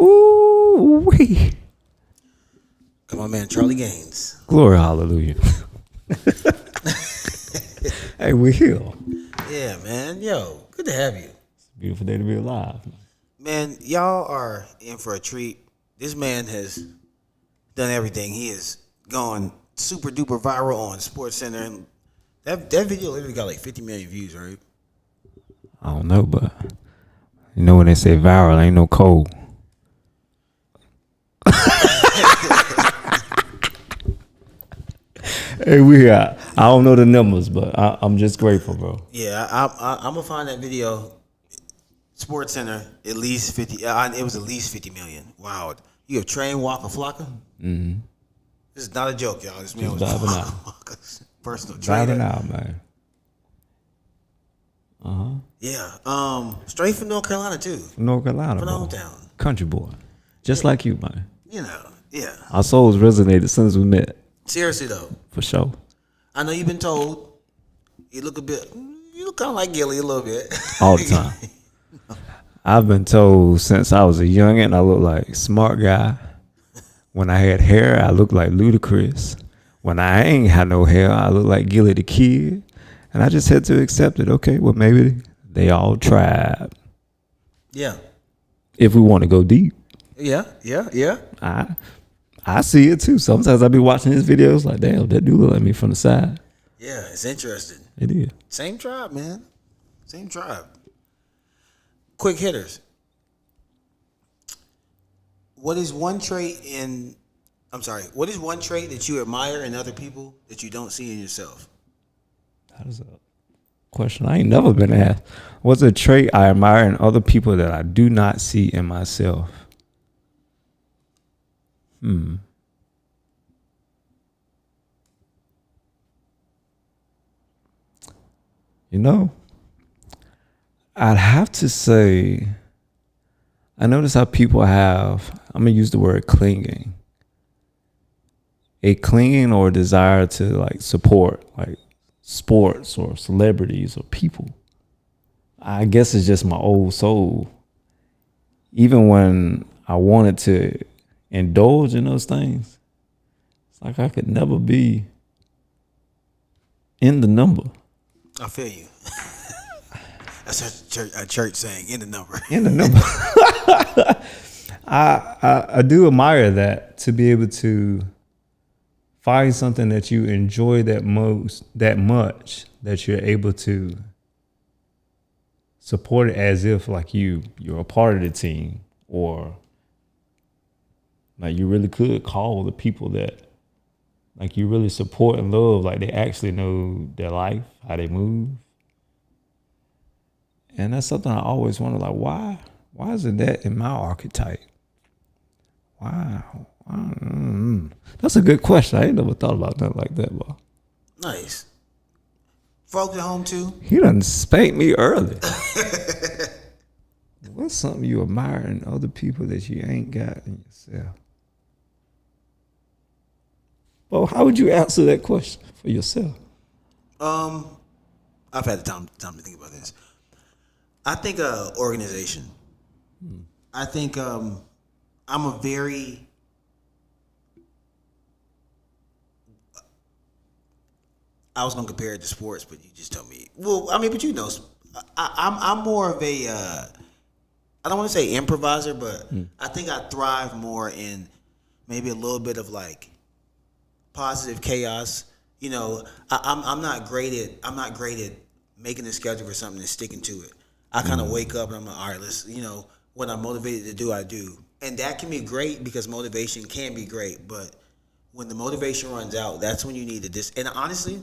Ooh wee. Come on, man, CharlieGains. Glory, hallelujah. Hey, we're here. Yeah, man. Yo, good to have you. It's a beautiful day to be alive. Man, y'all are in for a treat. This man has done everything. He has gone super duper viral on SportsCenter. And that video literally got like 50 million views, right? I don't know, but you know when they say viral, ain't no cold. Hey, we here. I don't know the numbers, but I'm just grateful, bro. Yeah, I'm gonna find that video. SportsCenter, at least 50. It was at least 50 million. Wow. You have trained Walker Flocka? Mm-hmm. This is not a joke, y'all. This man was Just diving out. Walker's personal trainer. Diving out, man. Yeah. Straight from North Carolina too. From North Carolina, From bro. hometown. Country boy. Just like you, man. You know. Yeah. Our souls resonated as soon as we met. Seriously though. For sure. I know you've been told you look kind of like Gilly a little bit. All the time. I've been told since I was a youngin' I look like a smart guy. When I had hair, I looked like Ludacris. When I ain't had no hair, I look like Gilly the Kid. And I just had to accept it. Okay, well, maybe they all tried. Yeah. If we want to go deep. Yeah. I see it too. Sometimes I be watching his videos like, damn, that dude look like me from the side. Yeah, it's interesting. It is. Same tribe, man. Same tribe. Quick hitters. What is one trait that you admire in other people that you don't see in yourself? That is a question I ain't never been asked. What's a trait I admire in other people that I do not see in myself? You know, I'd have to say, I notice how people have, I'm going to use the word clinging. A clinging or a desire to like support like sports or celebrities or people. I guess it's just my old soul. Even when I wanted to indulge in those things, it's like I could never be in the number. I feel you. That's a church saying, in the number. In the number. I do admire that, to be able to find something that you enjoy that much that you're able to support it as if like you're a part of the team, or like you really could call the people that like you really support and love, like they actually know their life, how they move. And that's something I always wonder, like, why isn't that in my archetype? Wow. That's a good question. I ain't never thought about that like that, bro. Nice. Folks at home too. He done spanked me early. What's something you admire in other people that you ain't got in yourself? Well, how would you answer that question for yourself? I've had the time to think about this. I think organization. I think I'm a very I was gonna compare it to sports, but you just told me. Well, I mean, but you know, I'm more of a I don't want to say improviser, but I think I thrive more in maybe a little bit of like positive chaos. You know, I'm not great at making a schedule for something and sticking to it. I kind of wake up and I'm like, all right, let's, you know, what I'm motivated to do, I do. And that can be great because motivation can be great. But when the motivation runs out, that's when you need to and honestly,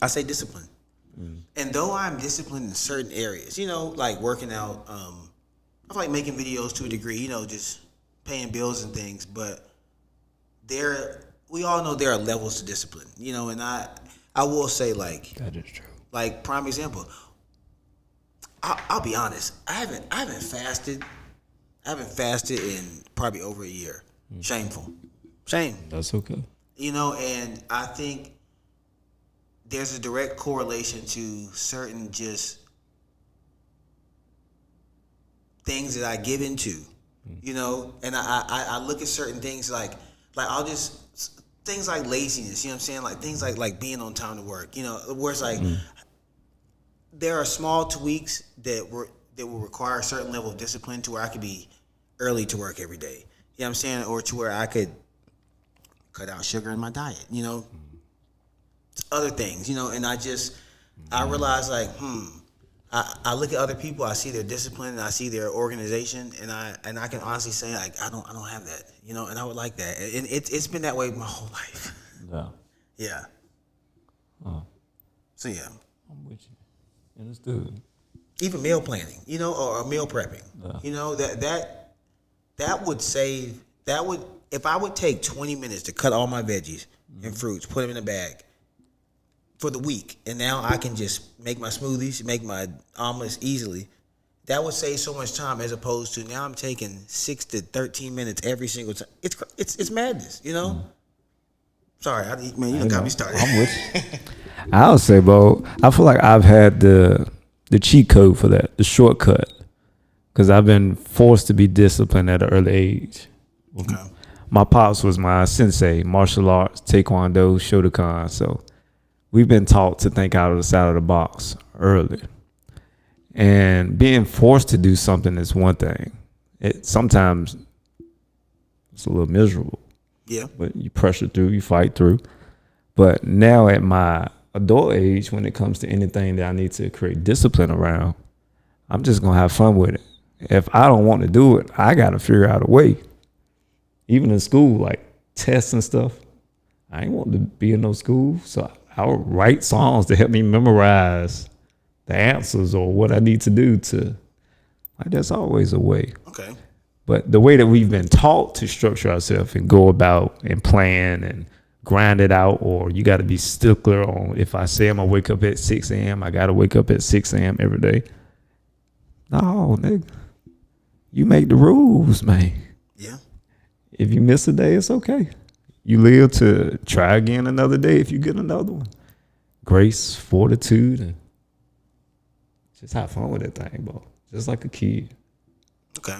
I say discipline. And though I'm disciplined in certain areas, you know, like working out, I feel like making videos to a degree, you know, just paying bills and things. But we all know there are levels to discipline, you know, and I will say, like, That is true. Like, prime example, I'll be honest. I haven't fasted. I haven't fasted in probably over a year. Shameful. Shame. That's okay. You know, and I think there's a direct correlation to certain just things that I give into you know. And I look at certain things like I'll just things like laziness, you know what I'm saying? Like things like being on time to work, you know, where it's like there are small tweaks that will require a certain level of discipline to where I could be early to work every day. You know what I'm saying? Or to where I could cut out sugar in my diet, you know, other things, you know, and I realize like, I look at other people, I see their discipline and I see their organization, and I can honestly say like I don't have that, you know, and I would like that, and it's been that way my whole life. Yeah. Yeah. Oh, So yeah, I'm with you. Understood. even meal planning, you know, or meal prepping, Yeah. you know, that would save that would if I would take 20 minutes to cut all my veggies and fruits, put them in a bag for the week, and now I can just make my smoothies, make my omelets easily. That would save so much time as opposed to now I'm taking 6 to 13 minutes every single time. It's madness, you know. Sorry, man, you done got me started. I'm with you. I'll say, bro, I feel like I've had the cheat code for that, the shortcut, because I've been forced to be disciplined at an early age. Okay. My pops was my sensei, martial arts, taekwondo, Shotokan. So we've been taught to think out of the side of the box early. And being forced to do something is one thing. Sometimes it's a little miserable, Yeah. but you pressure through, you fight through. But now at my adult age, when it comes to anything that I need to create discipline around, I'm just going to have fun with it. If I don't want to do it, I got to figure out a way. Even in school, like tests and stuff, I ain't want to be in no school. So I would write songs to help me memorize the answers or what I need to do to, like, there's always a way. Okay. But the way that we've been taught to structure ourselves and go about and plan and grind it out, or you got to be stickler on, if I say I'm going to wake up at 6 a.m., I got to wake up at 6 a.m. every day. No, nigga. You make the rules, man. Yeah. If you miss a day, it's okay. You live to try again another day if you get another one. Grace, fortitude, and just have fun with that thing, bro. Just like a kid. Okay.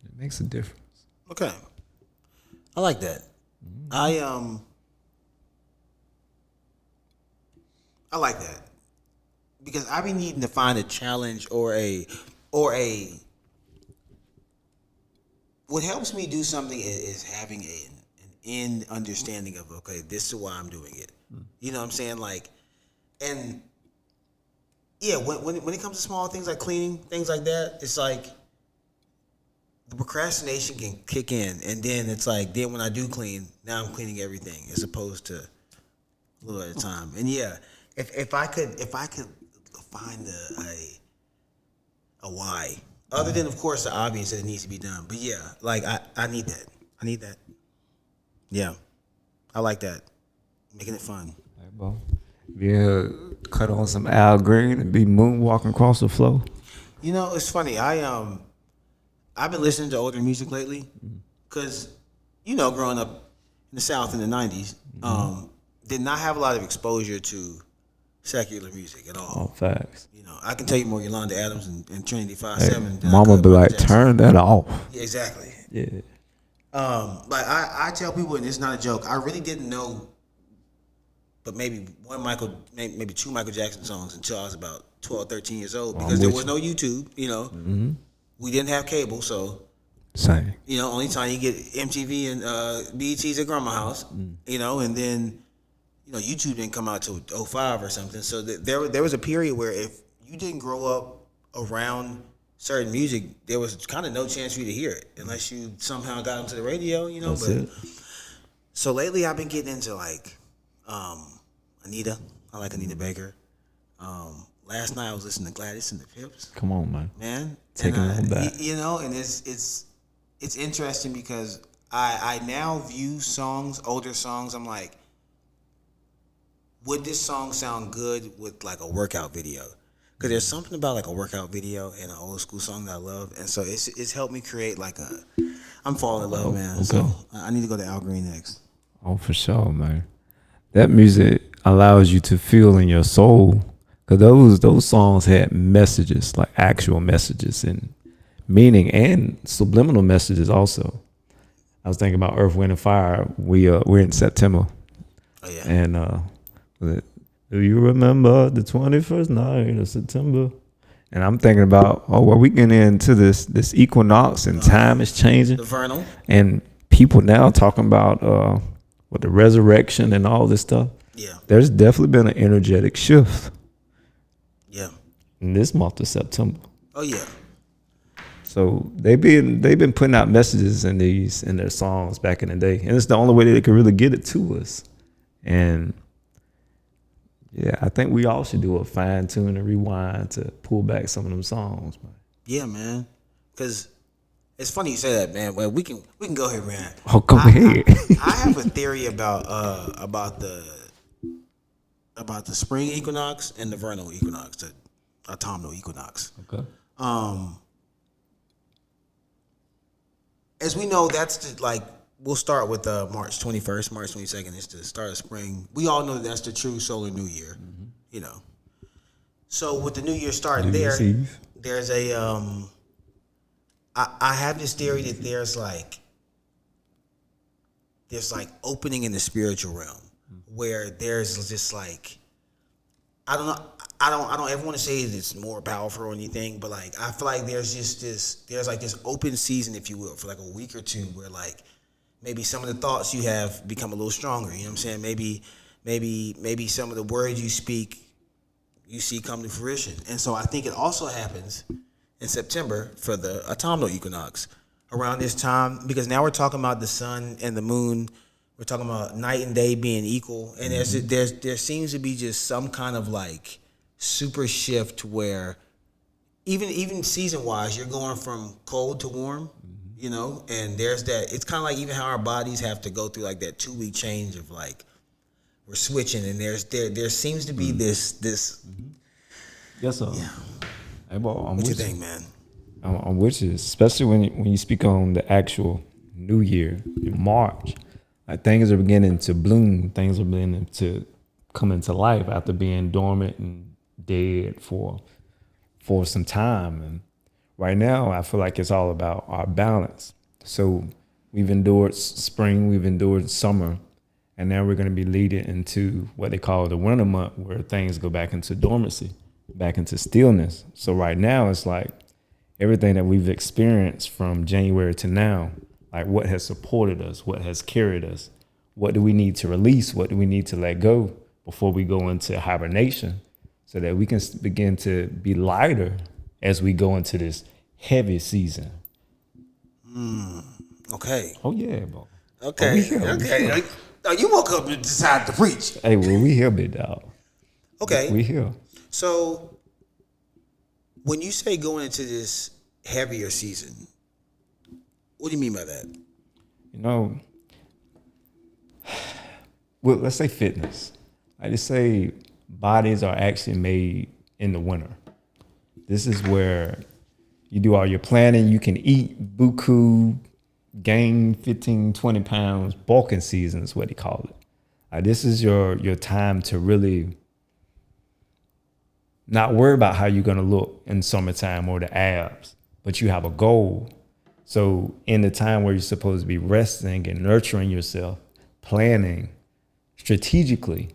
It makes a difference. Okay. I like that. I like that because I be needing to find a challenge or a what helps me do something is having an end understanding of, okay, this is why I'm doing it. You know what I'm saying? Like, and yeah, when it comes to small things like cleaning, things like that, it's like the procrastination can kick in, and then it's like, then when I do clean, now I'm cleaning everything as opposed to a little at a time. And yeah, if I could find a why, other than of course the obvious that it needs to be done, but yeah, like I need that. I need that. Yeah, I like that. Making it fun. Hey, bro. Yeah, cut on some Al Green and be moonwalking across the floor. You know, it's funny. I've been listening to older music lately because, you know, growing up in the South in the 90s, did not have a lot of exposure to secular music at all. Oh, facts. You know, I can tell you more Yolanda Adams and Trinity 5-7. Hey, mama be like, turn that off. Yeah, exactly. Yeah. Like I tell people, and it's not a joke, I really didn't know but maybe maybe two Michael Jackson songs until I was about 12, 13 years old because there was no YouTube, you know. Mm-hmm. We didn't have cable, so same. You know, only time you get MTV and BET's at grandma's house, you know, and then, you know, YouTube didn't come out till 05 or something. So there was a period where if you didn't grow up around certain music, there was kind of no chance for you to hear it unless you somehow got onto the radio, you know. That's it. So lately I've been getting into like Anita. I like Anita Baker. Last night I was listening to Gladys and the Pips. Come on, man. Man, Taking it back. You know, and it's interesting because I now view songs, older songs. I'm like, would this song sound good with like a workout video? Because there's something about like a workout video and an old school song that I love, and so it's helped me create like I'm falling in love, man. Okay. So I need to go to Al Green next. Oh, for sure, man. That music allows you to feel in your soul, because those songs had messages, like actual messages, and meaning and subliminal messages also. I was thinking about Earth, Wind, and Fire. We're in September, Oh yeah. and do you remember the 21st night of September? And I'm thinking about, oh, well, we getting into this equinox and time is changing, The vernal. and people now talking about with the resurrection and all this stuff. Yeah. There's definitely been an energetic shift Yeah. in this month of September. Oh yeah. So they've been putting out messages in their songs back in the day, and it's the only way that they can really get it to us. And yeah, I think we all should do a fine tune and rewind to pull back some of them songs, man. Yeah, man. Because it's funny you say that, man. Well, we can go ahead, man. Oh, go ahead. I have a theory about the spring equinox and the vernal equinox, the autumnal equinox. Okay. As we know, that's we'll start with March 21st, March 22nd is the start of spring. We all know that that's the true solar new year, you know. So with the new year starting New Year's Eve. there's a I have this theory that there's opening in the spiritual realm where there's just I don't know. I don't ever want to say that it's more powerful or anything, but I feel like there's just this open season, if you will, for a week or two where maybe some of the thoughts you have become a little stronger. You know what I'm saying? Maybe some of the words you speak, you see come to fruition. And so I think it also happens in September for the autumnal equinox around this time, because now we're talking about the sun and the moon. We're talking about night and day being equal, and there seems to be just some kind of super shift where even season wise, you're going from cold to warm, you know, and there's that. It's kind of even how our bodies have to go through that 2-week change of we're switching, and there seems to be this. Yes, sir. Yeah. Hey, boy, What you think, man? I'm with you, especially when you speak on the actual New Year in March. Things are beginning to bloom. Things are beginning to come into life after being dormant and dead for some time. And right now, I feel like it's all about our balance. So we've endured spring, we've endured summer, and now we're going to be leading into what they call the winter month, where things go back into dormancy, back into stillness. So right now, it's everything that we've experienced from January to now, what has supported us, what has carried us, what do we need to release, what do we need to let go before we go into hibernation, so that we can begin to be lighter as we go into this heavy season. Okay. Oh yeah, bro. Okay. Okay. Oh, you woke up and decided to preach. Hey, well, we here, big dog. Okay. We here. So when you say going into this heavier season, what do you mean by that? You know, well, let's say fitness. I just say bodies are actually made in the winter. This is where you do all your planning. You can eat buku, gain 15, 20 pounds. Bulking season is what they call it. This is your time to really not worry about how you're going to look in summertime or the abs, but you have a goal. So in the time where you're supposed to be resting and nurturing yourself, planning strategically,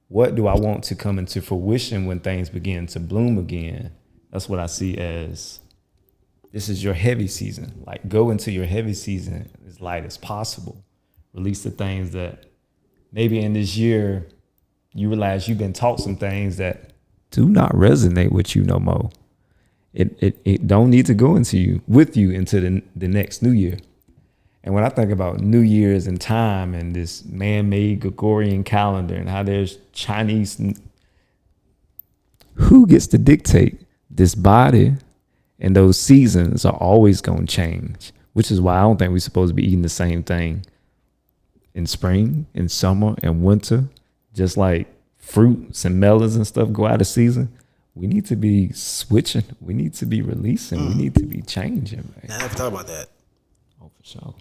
what do I want to come into fruition when things begin to bloom again? That's what I see as this is your heavy season. Go into your heavy season as light as possible. Release the things that maybe in this year you realize you've been taught some things that do not resonate with you no more. It don't need to go with you into the next new year. And when I think about New Year's and time and this man-made Gregorian calendar and how there's Chinese, who gets to dictate this body? And those seasons are always going to change, which is why I don't think we're supposed to be eating the same thing in spring, in summer, and winter. Just like fruits and melons and stuff go out of season, we need to be switching. We need to be releasing. We need to be changing, man. I never thought about that. Oh, for sure.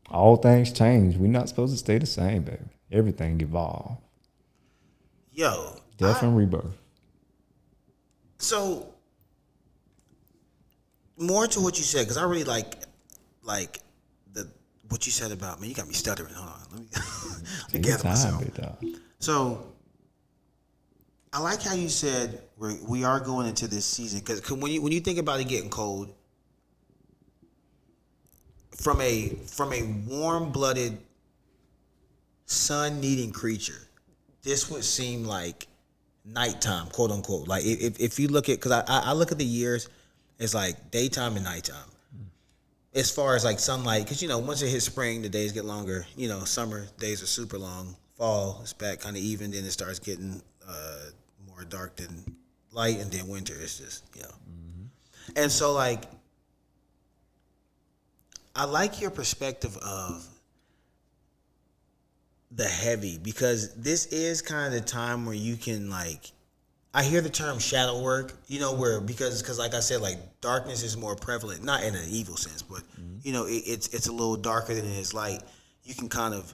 All things change. We're not supposed to stay the same, baby. Everything evolve. Yo. Death and rebirth. So more to what you said, because I really like the what you said about, man. You got me stuttering. Hold on, let me let me Take your gather time, myself. big dog. So I like how you said we are going into this season, because when you think about it getting cold, from a warm blooded sun needing creature, this would seem like nighttime, quote unquote. Like if you look at, because I look at the years, it's like daytime and nighttime. As far as like sunlight, because once it hits spring, the days get longer. Summer days are super long. Fall it's back kind of even, then it starts getting more dark than light, and then winter is just. And so like I like your perspective of the heavy, because this is kind of the time where you can like, I hear the term shadow work, where because like I said, like darkness is more prevalent, not in an evil sense, but it's a little darker than it is light. You can kind of,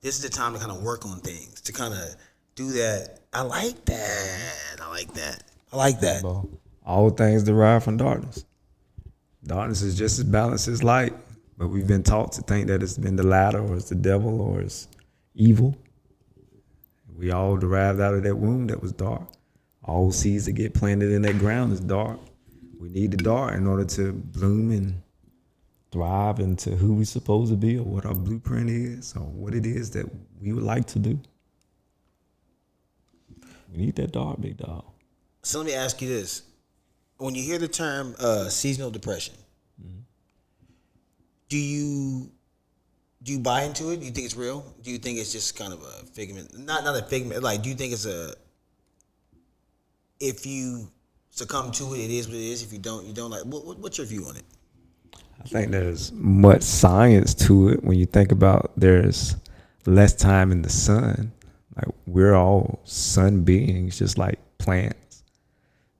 this is the time to kind of work on things, to kind of do that. I like that. I like that. I like that. Bro, all things derive from darkness. Darkness is just as balanced as light, but we've been taught to think that it's been the latter, or it's the devil, or it's evil. We all derived out of that womb that was dark. All seeds that get planted in that ground is dark. We need the dark in order to bloom and thrive into who we're supposed to be, or what our blueprint is, or what it is that we would like to do. We need that dark, big dog. So let me ask you this: when you hear the term seasonal depression, do you buy into it? Do you think it's real? Do you think it's just kind of a figment? Not a figment. Like, do you think it's if you succumb to it, it is what it is. If you don't, you don't. Like, what's your view on it? I think there's much science to it when you think about there's less time in the sun. Like, we're all sun beings, just like plants.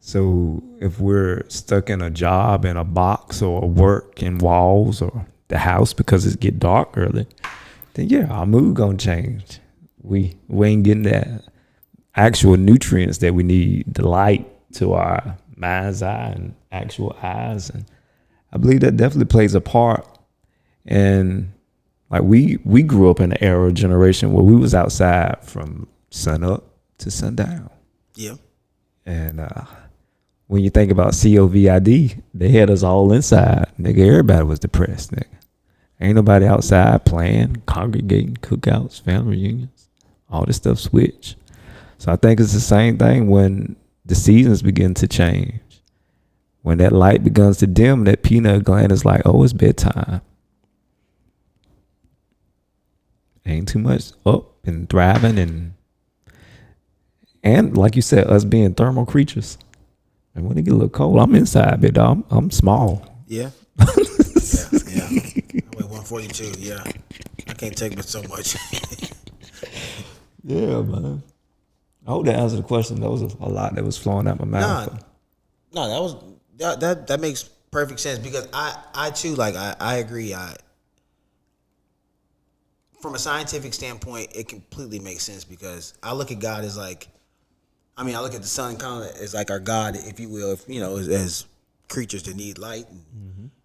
So if we're stuck in a job, in a box, or work in walls, or the house because it get dark early, then yeah, our mood gonna change. We ain't getting that actual nutrients that we need, the light to our mind's eye and actual eyes. And I believe that definitely plays a part. And like we grew up in an era generation where we was outside from sun up to sundown. Yeah. And when you think about COVID, they had us all inside. Nigga, everybody was depressed, nigga. Ain't nobody outside playing, congregating, cookouts, family reunions. All this stuff switched. So I think it's the same thing when the seasons begin to change. When that light begins to dim, that peanut gland is like, oh, it's bedtime. Ain't too much up and thriving, and like you said, us being thermal creatures. And when it get a little cold, I'm inside, big dog. I'm small. Yeah. yeah. I weigh 142. Yeah. I can't take but so much. Yeah, man. I hope that answered the question. There was a lot that was flowing out my mouth. No, that makes perfect sense, because I too, like I agree. From a scientific standpoint, it completely makes sense, because I look at God as like, I look at the sun kind of as like our God, if you will, as creatures that need light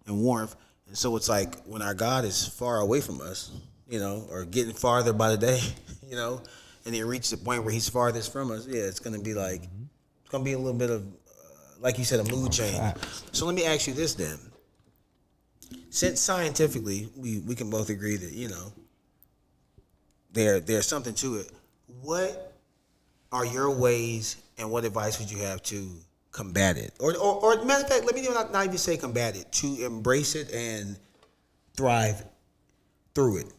and warmth. And so it's like when our God is far away from us, or getting farther by the day, and it reaches the point where he's farthest from us, yeah, it's going to be like, it's going to be a little bit of, like you said, a mood change. So let me ask you this then. Since scientifically, we can both agree that, there's something to it. What are your ways, and what advice would you have to combat it? Or matter of fact, let me not even say combat it, to embrace it and thrive through it.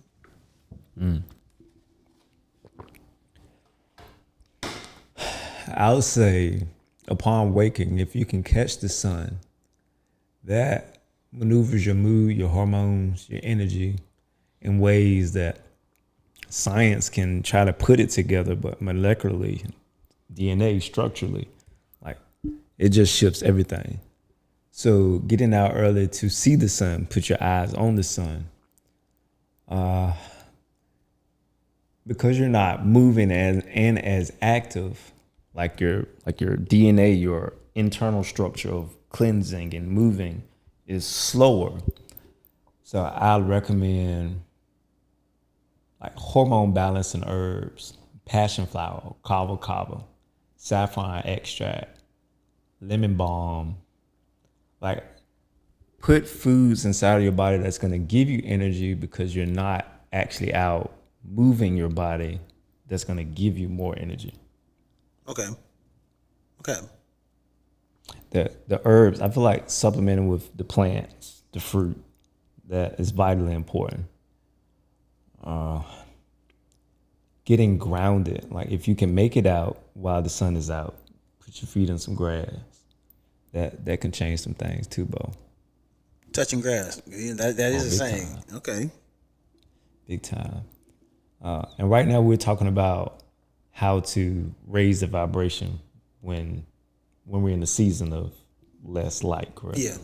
I would say, upon waking, if you can catch the sun, that maneuvers your mood, your hormones, your energy in ways that science can try to put it together, but molecularly, DNA structurally, like, it just shifts everything. So getting out early to see the sun, put your eyes on the sun, because you're not moving as active, like your DNA, your internal structure of cleansing and moving is slower. So I recommend like hormone balancing herbs, passion flower, kava kava, saffron extract, lemon balm. Like put foods inside of your body that's going to give you energy because you're not actually out moving your body. That's going to give you more energy. Okay. Okay. The herbs, I feel like supplementing with the plants, the fruit, that is vitally important. Getting grounded, like if you can make it out while the sun is out, put your feet in some grass. That can change some things too, Bo. Touching grass. That is a saying. Time. Okay. Big time. And right now we're talking about how to raise the vibration when we're in the season of less light, correct? Yeah.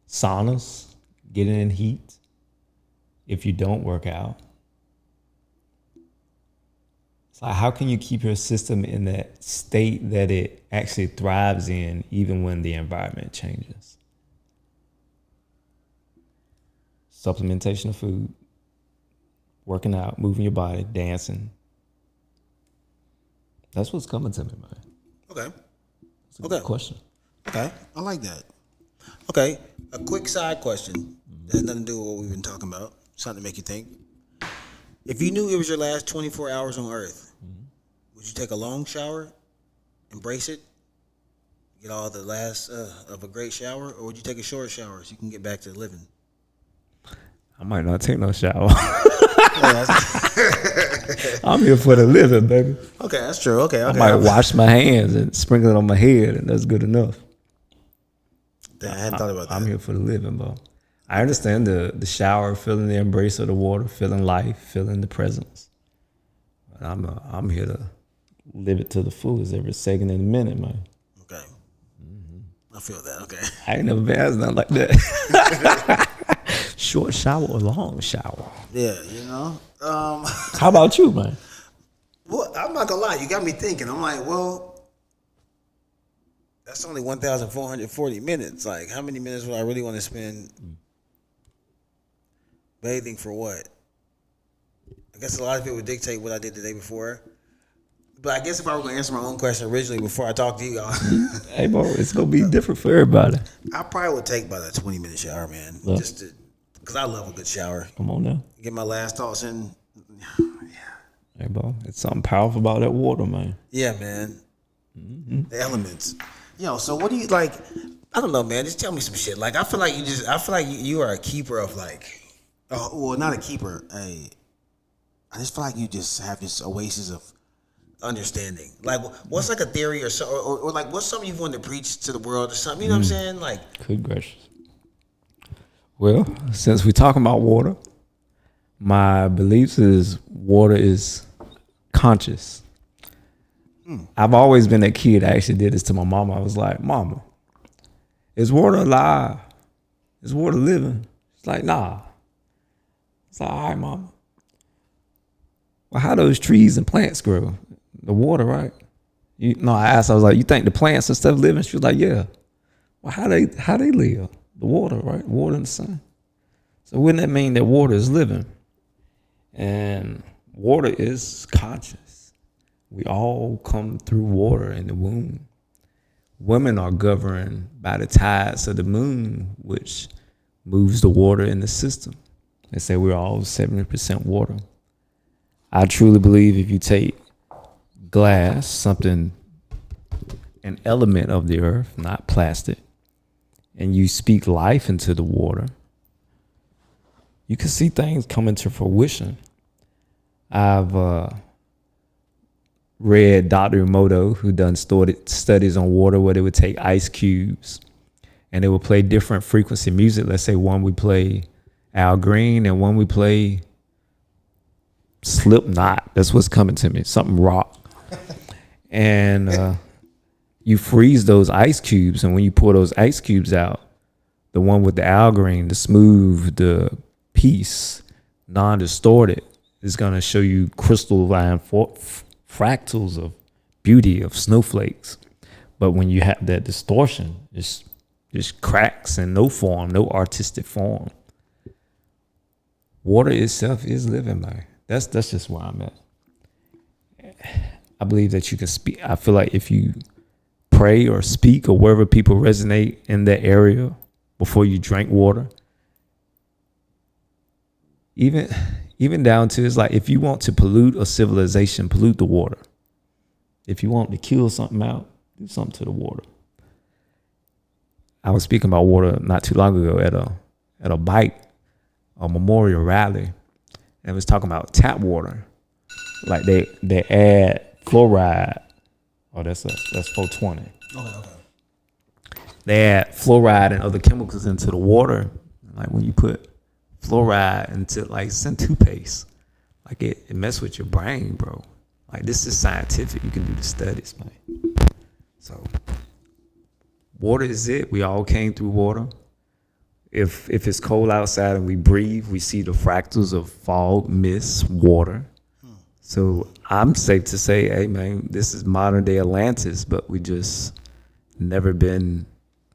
Saunas, getting in heat. If you don't work out, it's like how can you keep your system in that state that it actually thrives in, even when the environment changes? Supplementation of food, working out, moving your body, dancing. That's what's coming to me, man. Okay. That's a good question. Okay. I like that. Okay. A quick side question that has nothing to do with what we've been talking about. Something to make you think. If you knew it was your last 24 hours on Earth, would you take a long shower, embrace it, get all the last of a great shower, or would you take a short shower so you can get back to living? I might not take no shower. I'm here for the living, baby. Okay, that's true. Okay. I might wash my hands and sprinkle it on my head, and that's good enough. Damn, I hadn't thought about that. I'm here for the living, bro. I understand the shower, feeling the embrace of the water, feeling life, feeling the presence. But I'm here to live it to the fullest every second and minute, man. Okay. I feel that. Okay. I ain't never been asked nothing like that. Short shower or long shower? Yeah, you know. How about you, man? Well, I'm not gonna lie. You got me thinking. I'm like, well, that's only 1,440 minutes. Like, how many minutes would I really want to spend bathing for what? I guess a lot of people would dictate what I did the day before. But I guess if I were going to answer my own question originally before I talked to you guys, hey, bro, it's going to be different for everybody. I probably would take about a 20-minute shower, man. Well, just because I love a good shower. Come on now. Get my last thoughts in. Hey, bro, it's something powerful about that water, man. Yeah, man. The elements. Yo, so what do you like? I don't know, man. Just tell me some shit. Like, I feel like you are a keeper of like, well, not a keeper. I just feel like you just have this oasis of understanding. Like, what's like a theory or so, or like what's something you've wanted to preach to the world or something? You know what I'm saying? Like, good gracious. Well, since we're talking about water, my beliefs is water is conscious. I've always been that kid that actually did this to my mama. I was like, Mama, is water alive? Is water living? She's like, nah. It's like, all right, Mama. Well, how those trees and plants grow? The water, right? I asked, I was like, you think the plants and stuff living? She was like, yeah. Well, how they live? The water, right? Water and the sun. So wouldn't that mean that water is living? And water is conscious. We all come through water in the womb. Women are governed by the tides of the moon, which moves the water in the system. They say we're all 70% water. I truly believe if you take glass, an element of the earth, not plastic, and you speak life into the water, you can see things come into fruition. I've read Dr. Emoto, who done studies on water, where they would take ice cubes and they would play different frequency music. Let's say one we play Al Green and one we play Slipknot. That's what's coming to me, something rock. And you freeze those ice cubes, and when you pour those ice cubes out, the one with the Al Green, the smooth, the peace, non-distorted, is going to show you crystalline fractals of beauty, of snowflakes. But when you have that distortion, it's just cracks and no form, no artistic form. Water itself is living, man. That's just where I'm at. I believe that you can speak. I feel like if you pray or speak or wherever people resonate in that area before you drink water, even down to, it's like, if you want to pollute a civilization, pollute the water. If you want to kill something out, do something to the water. I was speaking about water not too long ago at a bike, a memorial rally, and was talking about tap water. Like they add fluoride. Oh, that's 420. Okay. They add fluoride and other chemicals into the water. Like when you put fluoride into, like, it's in toothpaste, like it mess with your brain, bro. Like, this is scientific. You can do the studies, man. So water is it. We all came through water. If it's cold outside and we breathe, we see the fractals of fog, mist, water. So I'm safe to say, hey, man, this is modern day Atlantis, but we just never been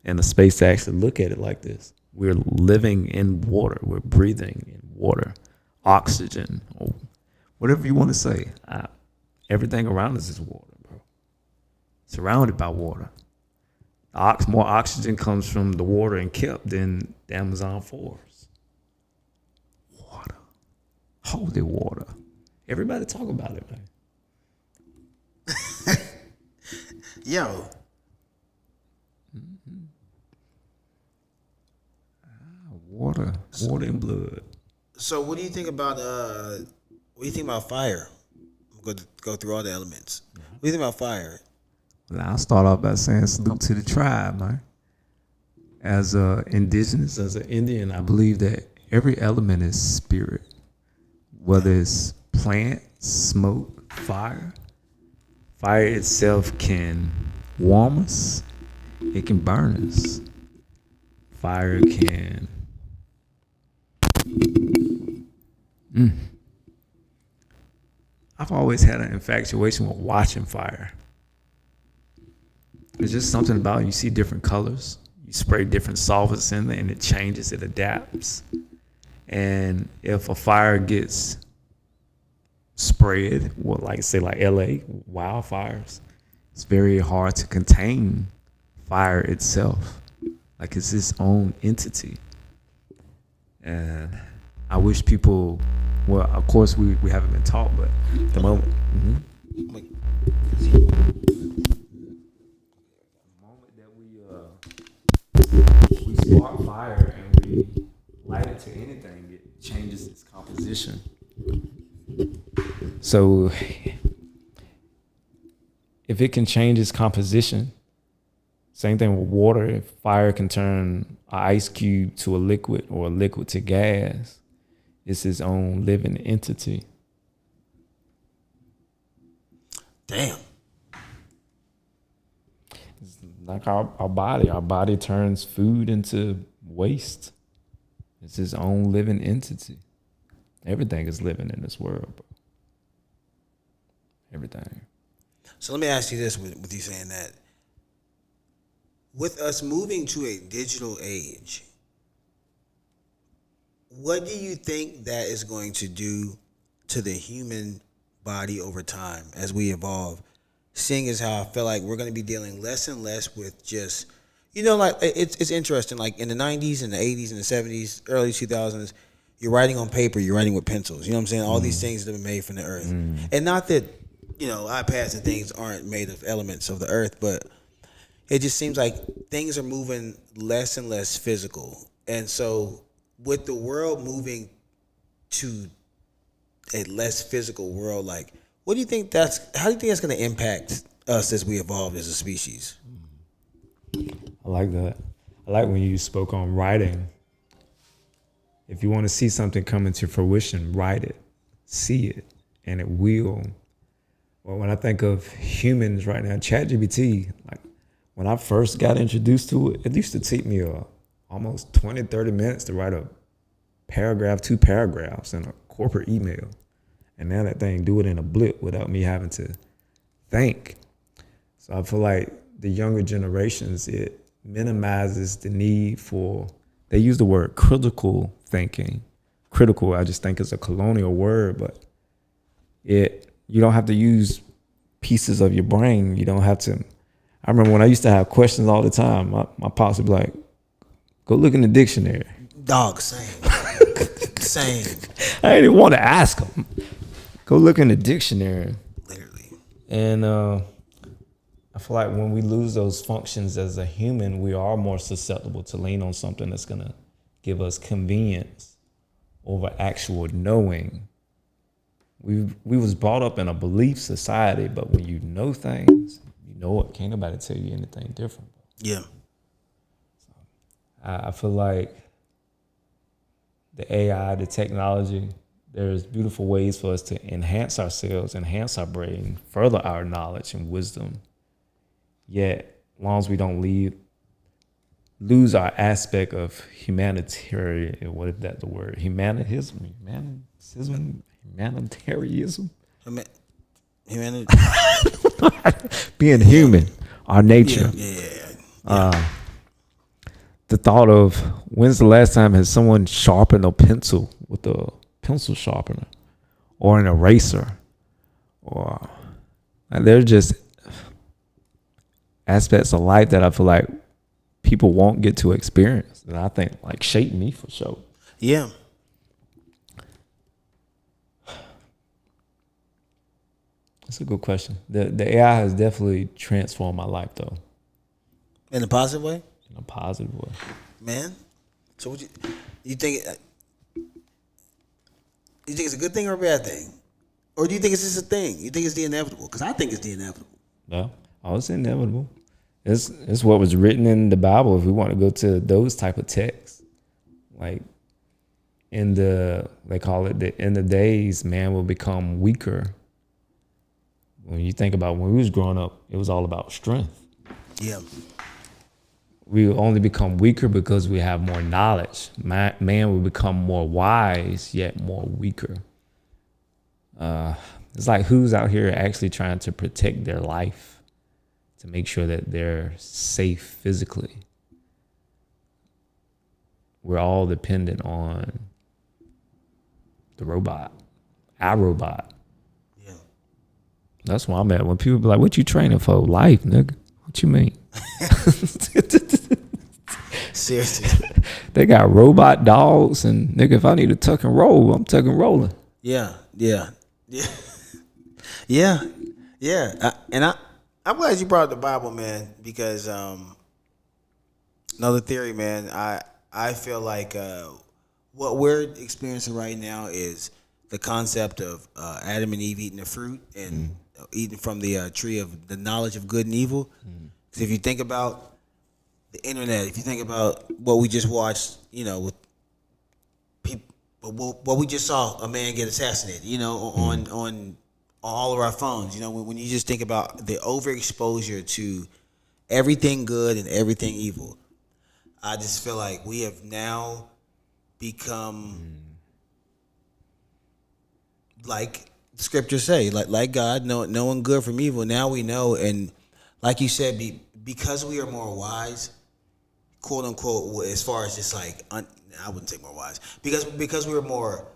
in a space to actually look at it like this. We're living in water. We're breathing in water, oxygen, or whatever you want to say. Everything around us is water, bro. Surrounded by water. More oxygen comes from the water and kept than the Amazon forest. Water. Holy water. Everybody talk about it, man. Yo. Water and blood. So what do you think about fire? I'm going to go through all the elements. What do you think about fire? Well, I'll start off by saying salute to the tribe, man. As indigenous, as an Indian, I believe that every element is spirit. Whether it's plant, smoke, fire. Fire itself can warm us. It can burn us. Fire can... I've always had an infatuation with watching fire. There's just something about it. You see different colors. You spray different solvents in there and it changes, it adapts. And if a fire gets spread, well, like say like LA, wildfires, it's very hard to contain fire itself. Like it's its own entity. And I wish people, well, of course we haven't been taught, but the moment, we spark fire and we light it to anything, it changes its composition. So if it can change its composition, same thing with water. If fire can turn an ice cube to a liquid or a liquid to gas, it's its own living entity. Damn. It's like our body. Our body turns food into waste. It's its own living entity. Everything is living in this world, bro. Everything. So let me ask you this with you saying that. With us moving to a digital age, what do you think that is going to do to the human body over time as we evolve? Seeing as how I feel like we're going to be dealing less and less with just, like it's interesting. Like in the 90s and the 80s and the 70s, early 2000s, you're writing on paper, you're writing with pencils. You know what I'm saying? All these things that have been made from the earth. And not that, iPads and things aren't made of elements of the earth, but it just seems like things are moving less and less physical. And so with the world moving to a less physical world, like, how do you think that's going to impact us as we evolve as a species? I like that. I like when you spoke on writing. If you want to see something come into fruition, write it, see it, and it will. Well, when I think of humans right now, ChatGPT, like when I first got introduced to it, it used to take me almost 20, 30 minutes to write a paragraph, 2 paragraphs in a corporate email. And now that thing do it in a blip without me having to think. So I feel like the younger generations, it minimizes the need for, they use the word critical thinking. Critical, I just think is a colonial word, but you don't have to use pieces of your brain. You don't have to. I remember when I used to have questions all the time, my pops would be like, go look in the dictionary. Dog, same. Same. I didn't want to ask them. Go look in the dictionary. Literally. And I feel like when we lose those functions as a human, we are more susceptible to lean on something that's going to give us convenience over actual knowing. We was brought up in a belief society, but when you know things, you know it. Can't nobody tell you anything different. Yeah. I feel like the AI, the technology, there's beautiful ways for us to enhance ourselves, enhance our brain, further our knowledge and wisdom. Yet, as long as we don't lose our aspect of humanitarian, what is that the word? Humanitarianism? Being human, our nature. Yeah. The thought of when's the last time has someone sharpened a pencil with a pencil sharpener or an eraser, or they're just aspects of life that I feel like people won't get to experience, and I think like shaped me for sure. Yeah. That's a good question. The AI has definitely transformed my life, though. In a positive way? In a positive way. Man. So what you think it's a good thing or a bad thing? Or do you think it's just a thing? You think it's the inevitable? Because I think it's the inevitable. No, it's inevitable. It's what was written in the Bible. If we want to go to those type of texts, like they call it the end of days, man will become weaker. When you think about when we was growing up, it was all about strength. Yeah. We will only become weaker because we have more knowledge. Man will become more wise, yet more weaker. It's like who's out here actually trying to protect their life to make sure that they're safe physically. We're all dependent on the robot, our robot. Yeah. That's why I'm at. When people be like, what you training for? Life, nigga. What you mean? Seriously. They got robot dogs, and nigga, if I need to tuck and roll, I'm tuck and rolling. Yeah. I'm glad you brought up the Bible, man, because another theory, man. I feel like what we're experiencing right now is the concept of Adam and Eve eating the fruit and eating from the tree of the knowledge of good and evil. Because if you think about the internet, if you think about what we just watched, with people, what we just saw a man get assassinated, on all of our phones, when you just think about the overexposure to everything good and everything evil, I just feel like we have now become like the scriptures say, like God, knowing good from evil. Now we know, and like you said, because we are more wise, quote unquote, as far as just like, I wouldn't say more wise, because we're more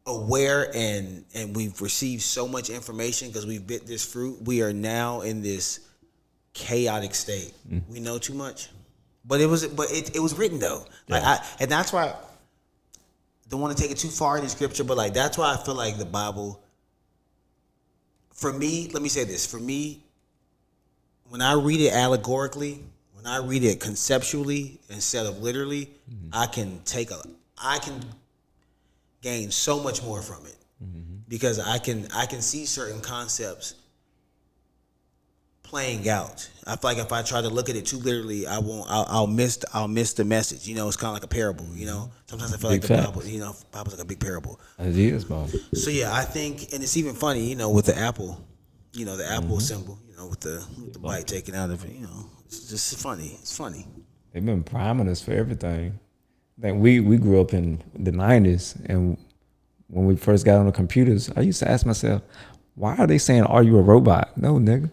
aware and we've received so much information because we've bit this fruit. We are now in this chaotic state. We know too much, but it was written though. Yeah. And that's why I don't want to take it too far in the scripture, but like that's why I feel like the Bible. For me, let me say this. For me, when I read it allegorically, when I read it conceptually instead of literally, I can gain so much more from it because I can see certain concepts playing out. I feel like if I try to look at it too literally, I'll miss the message. It's kind of like a parable. Sometimes I feel Big like facts. the Bible's like a big parable. It is, Bob. So yeah, I think, and it's even funny, with the apple, the apple symbol, with the bite taken out of it. It's just funny. It's funny. They've been priming us for everything. Like we grew up in the 90s, and when we first got on the computers, I used to ask myself, why are they saying, are you a robot? No, nigga.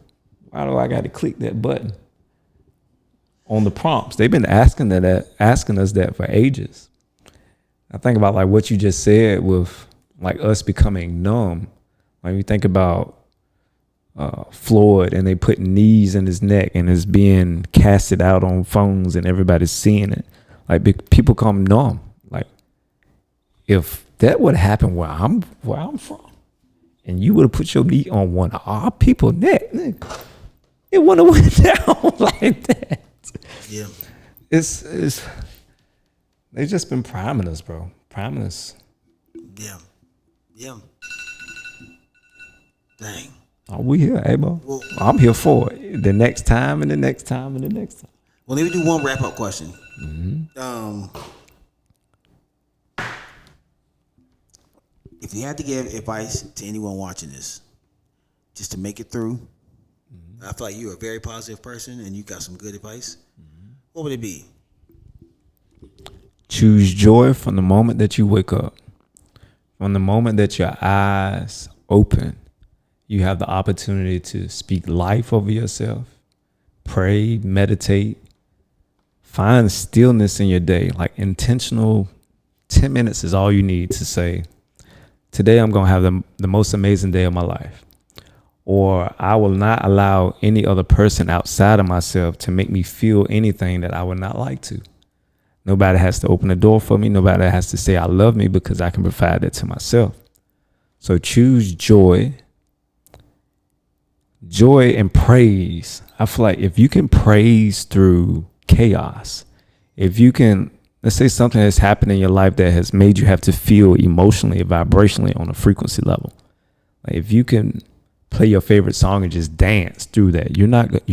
Why do I got to click that button on the prompts? They've been asking us that for ages. I think about like what you just said with like us becoming numb. Like you think about Floyd and they put knees in his neck and it's being casted out on phones and everybody's seeing it. Like people come numb. Like if that would happen where I'm from, and you would have put your knee on one of our people's neck, it wouldn't have went down like that. Yeah. It's they just been priming us, bro. Priming us. Yeah. Yeah. Dang. Oh, we here, hey, bro. Well, I'm here for it. The next time and the next time and the next time. Well, let me do one wrap up question. If you had to give advice to anyone watching this, just to make it through, I feel like you're a very positive person and you got some good advice. What would it be? Choose joy from the moment that you wake up. From the moment that your eyes open, you have the opportunity to speak life over yourself, pray, meditate, find stillness in your day. Like intentional 10 minutes is all you need to say, today I'm going to have the most amazing day of my life. Or I will not allow any other person outside of myself to make me feel anything that I would not like to. Nobody has to open the door for me. Nobody has to say I love me because I can provide that to myself. So choose joy. Joy and praise. I feel like if you can praise through chaos, if you can, let's say something has happened in your life that has made you have to feel emotionally, vibrationally on a frequency level. Like if you can play your favorite song and just dance through that, you're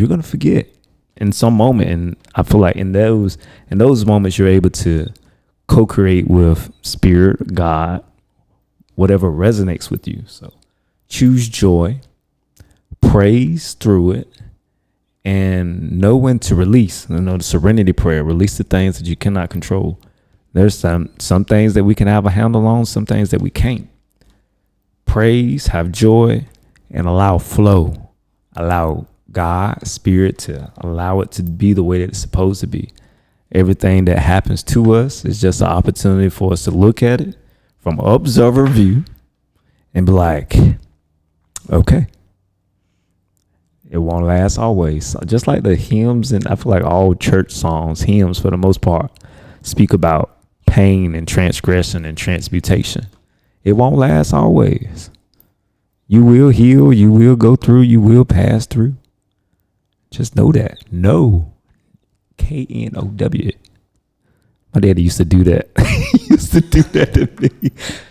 going to forget in some moment. And I feel like in those moments, you're able to co-create with spirit, God, whatever resonates with you. So choose joy, praise through it, and know when to release. The serenity prayer, release the things that you cannot control. There's some things that we can have a handle on, some things that we can't. Praise, have joy, and allow flow. Allow God, spirit, to allow it to be the way that it's supposed to be. Everything that happens to us is just an opportunity for us to look at it from observer view and be like, okay, it won't last always. Just like the hymns, and I feel like all church songs, hymns for the most part, speak about pain and transgression and transmutation. It won't last always. You will heal, you will go through, you will pass through. Just know that. Know. Know. My daddy used to do that. He used to do that to me.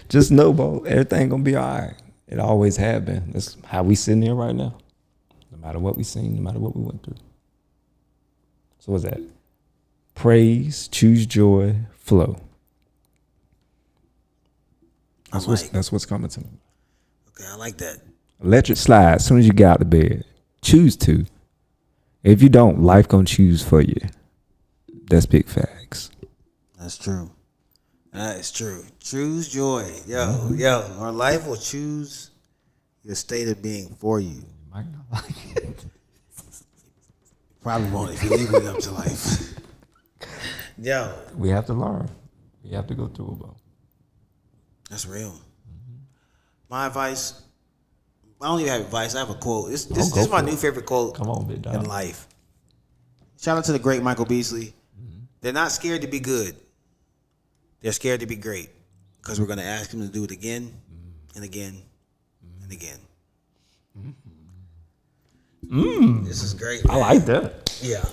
Just know, bro, everything gonna be all right. It always have been. That's how we sitting here right now. No matter what we seen, no matter what we went through. So what's that? Praise, choose joy, flow. That's what's coming to me. Okay, I like that. Electric slide as soon as you get out of bed. Choose to. If you don't, life gonna choose for you. That's big facts. That's true. That is true. Choose joy. Yo, our life will choose your state of being for you. You might not like it. Probably won't if you leave it up to life. Yo. We have to learn. We have to go through it, bro. That's real. My advice, I don't even have advice. I have a quote. This is my new favorite quote. Come on, big dog. In life. Shout out to the great Michael Beasley. They're not scared to be good. They're scared to be great. Because we're going to ask them to do it again and again and again. This is great, man. I like that. Yeah.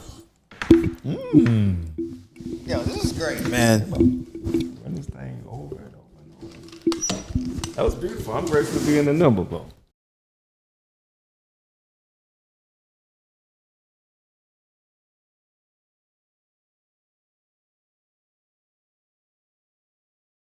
Yo, this is great, man. Run this thing over and over and over. That was beautiful. I'm grateful to be in the number, bro.